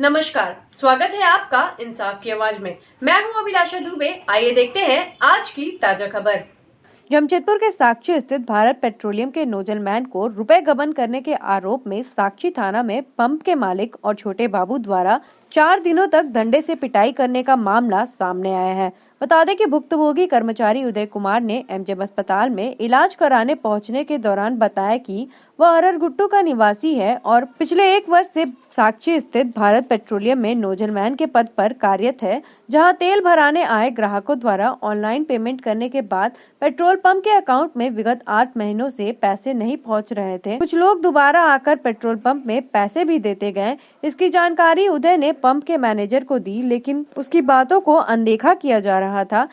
नमस्कार, स्वागत है आपका इंसाफ की आवाज में। मैं हूं अभिलाषा दुबे। आइए देखते हैं आज की ताजा खबर। जमशेदपुर के साक्षी स्थित भारत पेट्रोलियम के नोजलमैन को रुपए गबन करने के आरोप में साक्षी थाना में पंप के मालिक और छोटे बाबू द्वारा 4 दिनों तक डंडे से पिटाई करने का मामला सामने आया है। बता दें कि भुक्तभोगी कर्मचारी उदय कुमार ने एमजेएम अस्पताल में इलाज कराने पहुंचने के दौरान बताया कि वह हररगुट्टू का निवासी है और पिछले 1 वर्ष से साक्षी स्थित भारत पेट्रोलियम में नोजलमैन के पद पर कार्यरत है, जहां तेल भराने आए ग्राहकों द्वारा ऑनलाइन पेमेंट करने के बाद पेट्रोल पंप के अकाउंट में विगत 8 महीनों से पैसे नहीं पहुंच रहे थे। कुछ लोग दोबारा आकर पेट्रोल पंप में पैसे भी देते गए। इसकी जानकारी उदय ने पंप के मैनेजर को दी, लेकिन उसकी बातों को अनदेखा किया जा रहा था।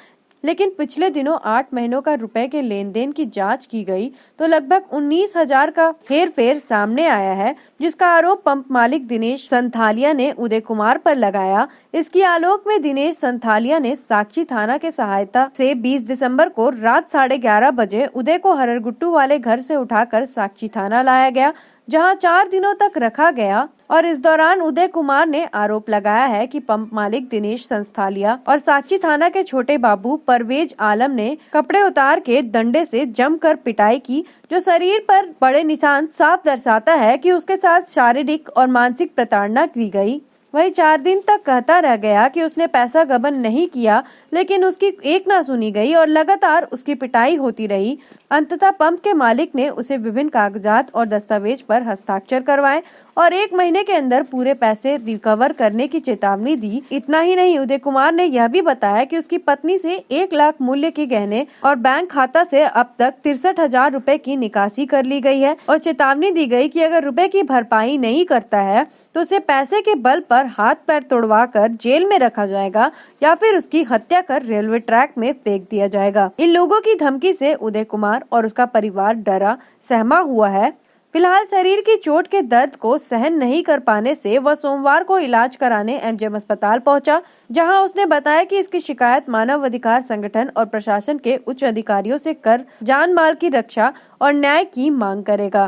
लेकिन पिछले दिनों 8 महीनों का रुपए के लेन देन की जांच की गई तो लगभग 19,000 का हेरफेर सामने आया है, जिसका आरोप पंप मालिक दिनेश संथालिया ने उदय कुमार पर लगाया। इसकी आलोक में दिनेश संथालिया ने साक्षी थाना के सहायता से 20 दिसंबर को रात 11:30 बजे उदय को हररगुट्टू वाले घर से उठाकर साक्षी थाना लाया गया, जहां 4 दिनों तक रखा गया। और इस दौरान उदय कुमार ने आरोप लगाया है कि पंप मालिक दिनेश संस्थालिया और साक्षी थाना के छोटे बाबू परवेज आलम ने कपड़े उतार के डंडे से जमकर पिटाई की, जो शरीर पर बड़े निशान साफ दर्शाता है कि उसके साथ शारीरिक और मानसिक प्रताड़ना की गई। वही 4 दिन तक कहता रह गया कि उसने पैसा गबन नहीं किया, लेकिन उसकी एक ना सुनी गई और लगातार उसकी पिटाई होती रही। अंततः पंप के मालिक ने उसे विभिन्न कागजात और दस्तावेज पर हस्ताक्षर करवाए और 1 महीने के अंदर पूरे पैसे रिकवर करने की चेतावनी दी। इतना ही नहीं, उदय कुमार ने यह भी बताया कि उसकी पत्नी से 1 लाख मूल्य के गहने और बैंक खाता से अब तक 63,000 रुपए की निकासी कर ली गई है और चेतावनी दी गई कि अगर रुपए की भरपाई नहीं करता है तो उसे पैसे के बल पर हाथ पैर तोड़वा कर जेल में रखा जाएगा या फिर उसकी हत्या कर रेलवे ट्रैक में फेंक दिया जाएगा। इन लोगों की धमकी से उदय कुमार और उसका परिवार डरा सहमा हुआ है। फिलहाल शरीर की चोट के दर्द को सहन नहीं कर पाने से वह सोमवार को इलाज कराने एमजेएम अस्पताल पहुंचा, जहां उसने बताया कि इसकी शिकायत मानव अधिकार संगठन और प्रशासन के उच्च अधिकारियों से कर जान माल की रक्षा और न्याय की मांग करेगा।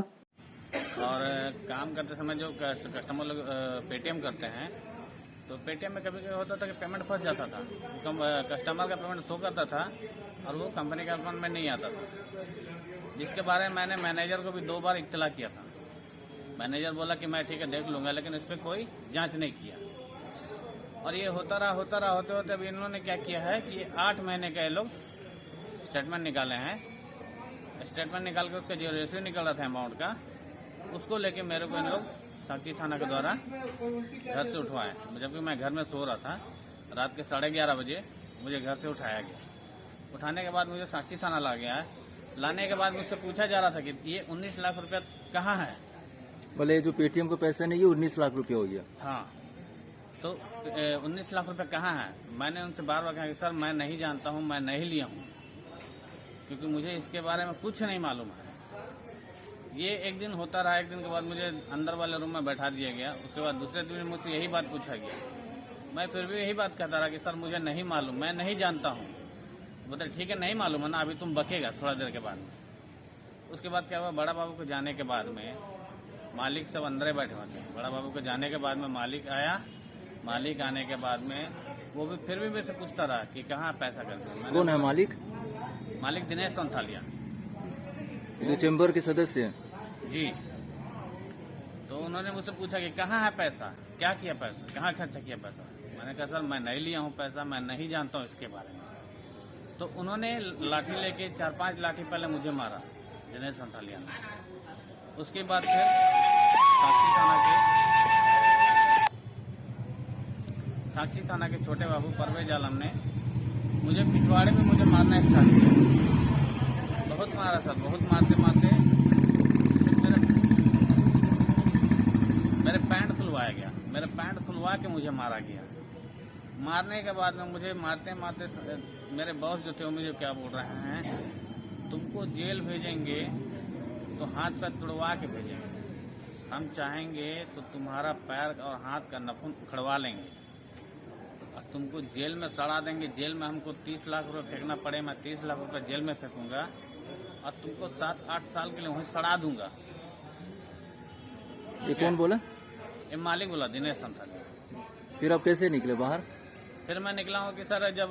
और काम करते समय जो कस्टमर लोग पेटीएम करते हैं, तो पेटीएम में कभी कभी होता था कि पेमेंट फंस जाता था। कस्टमर का पेमेंट शो करता था और वो कंपनी के अकाउंट में नहीं आता था, जिसके बारे में मैंने मैनेजर को भी 2 बार इत्तला किया था। मैनेजर बोला कि मैं ठीक है देख लूंगा, लेकिन इस पर कोई जांच नहीं किया। और ये होता रहा होते होते अभी इन्होंने क्या किया है कि 8 महीने का ये लोग स्टेटमेंट निकाले हैं। स्टेटमेंट निकाल के उसका जो रेशियो निकल रहा था अमाउंट का, उसको लेके मेरे को इन लोग साक्षी थाना के द्वारा घर से उठवाए, जबकि मैं घर में सो रहा था। रात के 11:30 बजे मुझे घर से उठाया गया। उठाने के बाद मुझे साक्षी थाना ला गया। लाने के बाद मुझसे पूछा जा रहा था कि ये 19 लाख रुपया कहाँ है। बोले जो पेटीएम को पैसे नहीं, ये 19 लाख रुपया हो गया। हाँ, तो 19 लाख रुपया कहाँ है। मैंने उनसे बार बार कहा कि सर मैं नहीं जानता हूँ, मैं नहीं लिया हूँ, क्योंकि मुझे इसके बारे में कुछ नहीं मालूम है। ये एक दिन होता रहा। एक दिन के बाद मुझे अंदर वाले रूम में बैठा दिया गया। उसके बाद दूसरे दिन मुझसे यही बात पूछा गया। मैं फिर भी यही बात कहता रहा कि सर मुझे नहीं मालूम, मैं नहीं जानता हूँ। बोले ठीक है, नहीं मालूम है ना, अभी तुम बकेगा थोड़ा देर के बाद में। उसके बाद क्या हुआ, बड़ा बाबू को जाने के बाद में मालिक सब अंदर बैठे हुए थे। बड़ा बाबू को जाने के बाद में मालिक आया। मालिक आने के बाद में वो भी फिर भी मेरे से पूछता रहा कि कहाँ पैसा करते। कौन है मालिक? मालिक दिनेश संथालिया, जो चेंबर के सदस्य हैं जी। तो उन्होंने मुझसे पूछा कि कहाँ है पैसा, क्या किया पैसा, कहाँ खर्चा किया पैसा। मैंने कहा सर मैं नहीं लिया हूँ पैसा, मैं नहीं जानता हूँ इसके बारे में। तो उन्होंने लाठी लेके 4-5 लाठी पहले मुझे मारा दिनेश संथालिया ने। उसके बाद फिर साक्षी थाना के छोटे बाबू परवेज आलम ने मुझे पिछवाड़े में मुझे मारना स्टार्ट किया। बहुत मारा सर, बहुत मारते मेरे पैंट खुलवाया गया। मेरे पैंट खुलवा के मुझे मारा गया। मारने के बाद में मुझे मारते मेरे बॉस जो थे वो मुझे क्या बोल रहे हैं, तुमको जेल भेजेंगे तो हाथ पैर तुड़वा के भेजेंगे। हम चाहेंगे तो तुम्हारा पैर और हाथ का नाखून उखड़वा लेंगे और तुमको जेल में सड़ा देंगे। जेल में हमको 30 लाख रुपए फेंकना पड़े, मैं 30 लाख रुपए जेल में फेंकूंगा और तुमको 7-8 साल के लिए वहीं सड़ा दूंगा। ये कौन बोला? ये मालिक बोला दिनेश संथाली। फिर आप कैसे निकले बाहर? फिर मैं निकला हूँ कि सर जब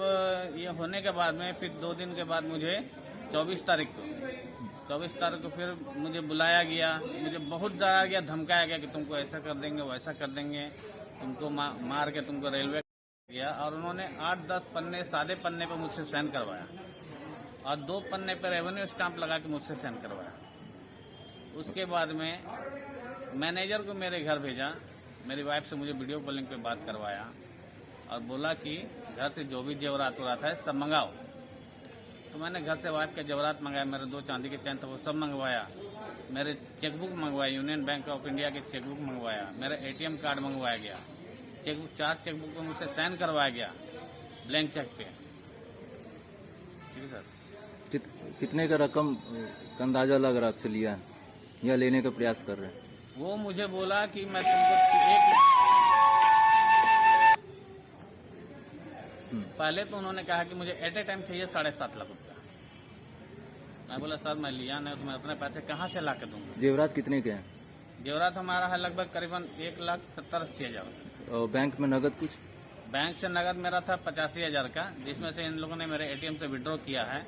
ये होने के बाद में फिर 2 दिन के बाद मुझे 24 तारीख को फिर मुझे बुलाया गया, मुझे बहुत डराया गया, धमकाया गया कि तुमको ऐसा कर देंगे वैसा कर देंगे, तुमको मार के तुमको रेलवे गया। और उन्होंने 8-10 पन्ने सादे पन्ने पे मुझसे साइन करवाया और 2 पन्ने पे रेवेन्यू स्टाम्प लगा के मुझसे साइन करवाया। उसके बाद में मैनेजर को मेरे घर भेजा, मेरी वाइफ से मुझे वीडियो कॉलिंग पे बात करवाया और बोला कि घर से जो भी जेवरात हो रहा था सब मंगाओ। तो मैंने घर से वाइफ के जेवरात मंगाया, मेरे 2 चांदी के चैन थे वो सब मंगवाया, मेरे चेकबुक मंगवाया, यूनियन बैंक ऑफ इंडिया के चेकबुक मंगवाया, मेरा ATM कार्ड मंगवाया गया, चेकबुक 4 चेकबुक पे मुझसे साइन करवाया गया ब्लैंक चेक पे। ठीक है सर। कितने का रकम का अंदाजा लग रहा आपसे लिया या लेने का प्रयास कर रहे हैं? वो मुझे बोला कि मैं तुमको पहले तो उन्होंने कहा कि मुझे एट ए टाइम चाहिए 7.5 लाख रुपया। मैं बोला सर मैं लिया नहीं तो मैं अपने पैसे कहाँ से ला के दूंगा। जेवरात कितने के हैं? जेवरात हमारा है लगभग करीबन 1,70,80,000। और बैंक में नगद कुछ? बैंक से नगद मेरा था 85,000 का, जिसमें से इन लोगों ने मेरे ATM से विड्रॉ किया है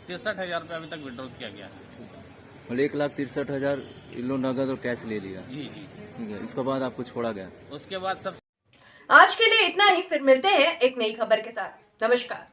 63,000 रुपया अभी तक विड्रॉ किया गया है। मतलब 1,63,000 इन लोग नगद और कैश ले लिया। जी जी। ठीक है, इसके बाद आपको छोड़ा गया? उसके बाद सब। आज के लिए इतना ही, फिर मिलते हैं एक नई खबर के साथ। नमस्कार।